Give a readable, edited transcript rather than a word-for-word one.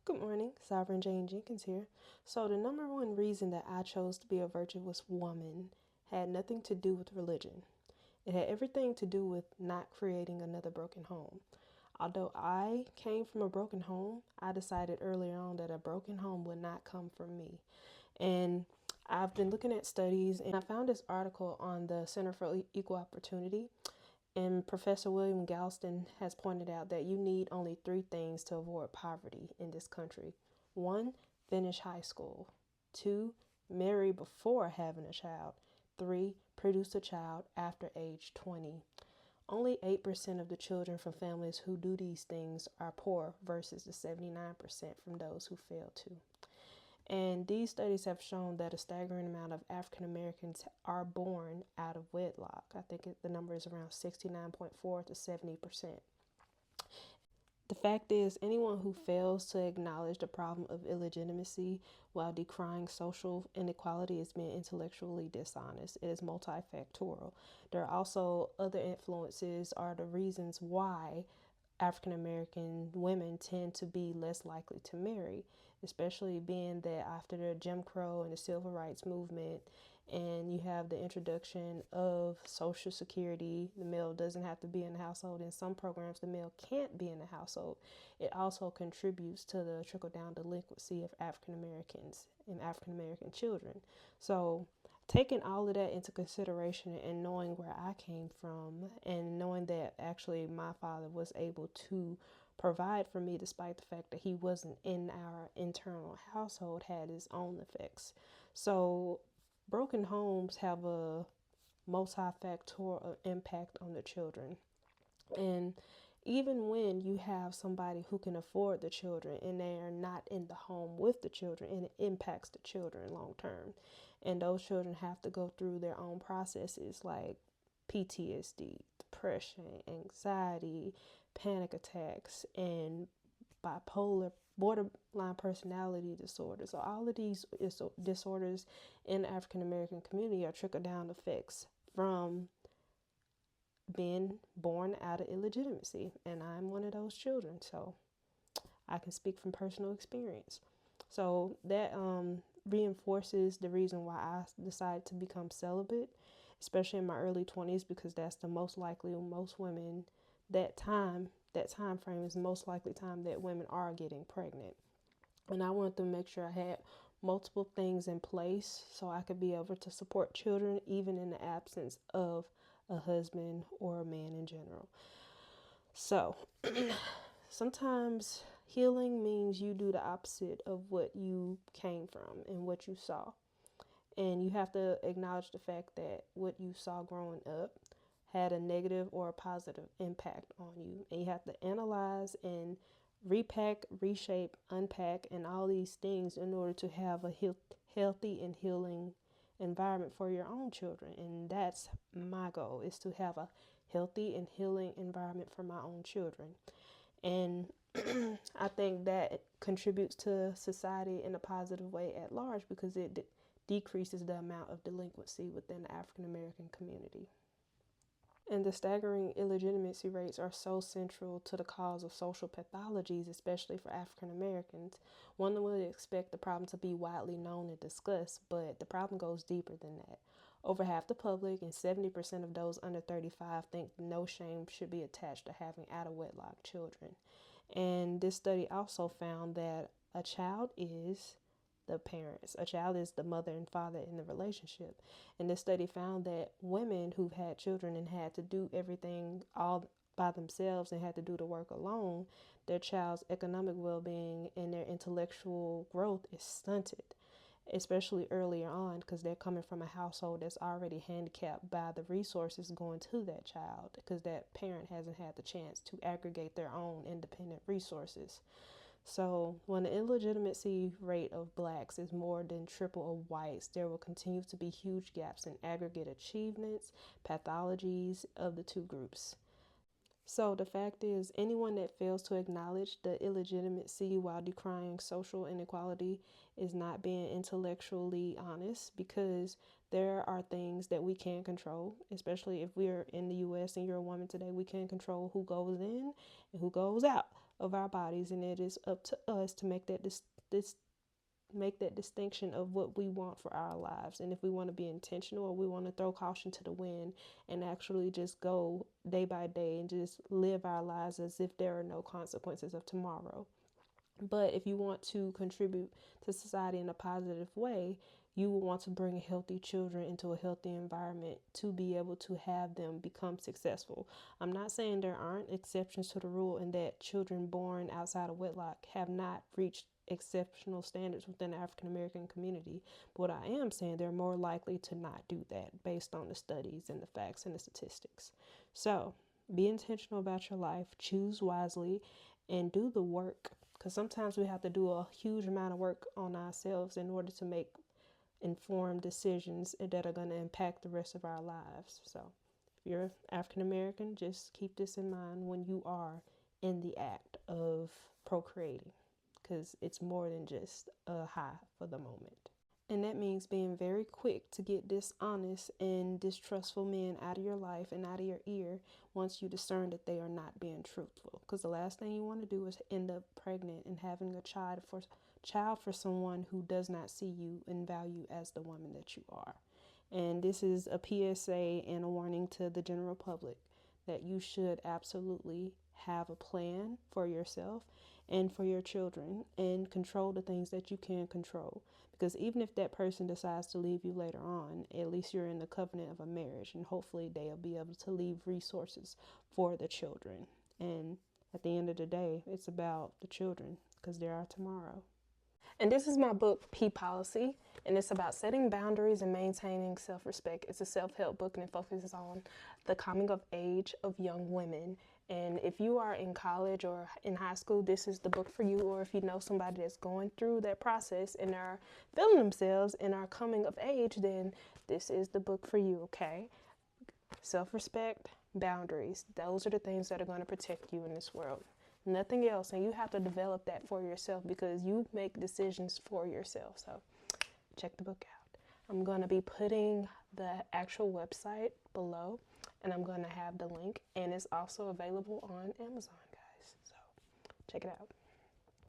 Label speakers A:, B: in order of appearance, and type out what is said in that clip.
A: Good morning, Sovereign Jane Jenkins here. So, the number one reason that I chose to be a virtuous woman had nothing to do with religion. It had everything to do with not creating another broken home. Although I came from a broken home, I decided earlier on that a broken home would not come from me. And I've been looking at studies and I found this article on the Center for Equal Opportunity. And Professor William Galston has pointed out that you need only three things to avoid poverty in this country. One, finish high school. Two, marry before having a child. Three, produce a child after age 20. Only 8% of the children from families who do these things are poor versus the 79% from those who fail to. And these studies have shown that a staggering amount of African Americans are born out of wedlock. I think the number is around 69.4 to 70%. The fact is, anyone who fails to acknowledge the problem of illegitimacy while decrying social inequality is being intellectually dishonest. It is multifactorial. There are also other influences or the reasons why African American women tend to be less likely to marry, especially being that after the Jim Crow and the Civil Rights Movement, and you have the introduction of Social Security, the male doesn't have to be in the household. In some programs, the male can't be in the household. It also contributes to the trickle down delinquency of African Americans and African American children. So, taking all of that into consideration and knowing where I came from and knowing that actually my father was able to provide for me despite the fact that he wasn't in our internal household had its own effects. So broken homes have a multifactorial impact on the children. And even when you have somebody who can afford the children and they are not in the home with the children, and it impacts the children long term. And those children have to go through their own processes like PTSD, depression, anxiety, panic attacks, and bipolar, borderline personality disorder. So all of these disorders in the African American community are trickle down effects from being born out of illegitimacy, and I'm one of those children, so I can speak from personal experience. So that reinforces the reason why I decided to become celibate, especially in my early 20s, because that's the most likely most women that time frame is the most likely time that women are getting pregnant. And I wanted to make sure I had multiple things in place so I could be able to support children even in the absence of a husband or a man in general. So sometimes healing means you do the opposite of what you came from and what you saw. And you have to acknowledge the fact that what you saw growing up had a negative or a positive impact on you. And you have to analyze and repack, reshape, unpack, and all these things in order to have a healthy and healing environment for your own children. And that's my goal, is to have a healthy and healing environment for my own children. And I think that contributes to society in a positive way at large because it decreases the amount of delinquency within the African American community. And the staggering illegitimacy rates are so central to the cause of social pathologies, especially for African Americans. One would expect the problem to be widely known and discussed, but the problem goes deeper than that. Over half the public and 70% of those under 35 think no shame should be attached to having out of wedlock children. And this study also found that a child is the parents. A child is the mother and father in the relationship. And this study found that women who've had children and had to do everything all by themselves and had to do the work alone, their child's economic well-being and their intellectual growth is stunted, especially earlier on because they're coming from a household that's already handicapped by the resources going to that child because that parent hasn't had the chance to aggregate their own independent resources. So when the illegitimacy rate of blacks is more than triple of whites, there will continue to be huge gaps in aggregate achievements, pathologies of the two groups. So the fact is, anyone that fails to acknowledge the illegitimacy while decrying social inequality is not being intellectually honest because there are things that we can't control, especially if we're in the US and you're a woman today, we can't control who goes in and who goes out. of our bodies, and it is up to us to make that make that distinction of what we want for our lives, and if we want to be intentional or we want to throw caution to the wind and actually just go day by day and just live our lives as if there are no consequences of tomorrow. But if you want to contribute to society in a positive way, you will want to bring healthy children into a healthy environment to be able to have them become successful. I'm not saying there aren't exceptions to the rule and that children born outside of wedlock have not reached exceptional standards within the African American community. But what I am saying, they're more likely to not do that based on the studies and the facts and the statistics. So be intentional about your life, choose wisely, and do the work. Because sometimes we have to do a huge amount of work on ourselves in order to make informed decisions that are going to impact the rest of our lives. So if you're African American, just keep this in mind when you are in the act of procreating, because it's more than just a high for the moment. And that means being very quick to get dishonest and distrustful men out of your life and out of your ear once you discern that they are not being truthful. Because the last thing you want to do is end up pregnant and having a child for someone who does not see you and value as the woman that you are. And this is a PSA and a warning to the general public that you should absolutely have a plan for yourself and for your children and control the things that you can control. Because even if that person decides to leave you later on, at least you're in the covenant of a marriage, and hopefully they'll be able to leave resources for the children. And at the end of the day, it's about the children because they're our tomorrow. And this is my book, P Policy, and it's about setting boundaries and maintaining self-respect. It's a self-help book, and it focuses on the coming of age of young women. And if you are in college or in high school, this is the book for you. Or if you know somebody that's going through that process and are feeling themselves and are coming of age, then this is the book for you, okay? Self-respect, boundaries. Those are the things that are going to protect you in this world. Nothing else. And you have to develop that for yourself because you make decisions for yourself. So check the book out. I'm going to be putting the actual website below, and I'm going to have the link, and it's also available on Amazon, guys. So check it out.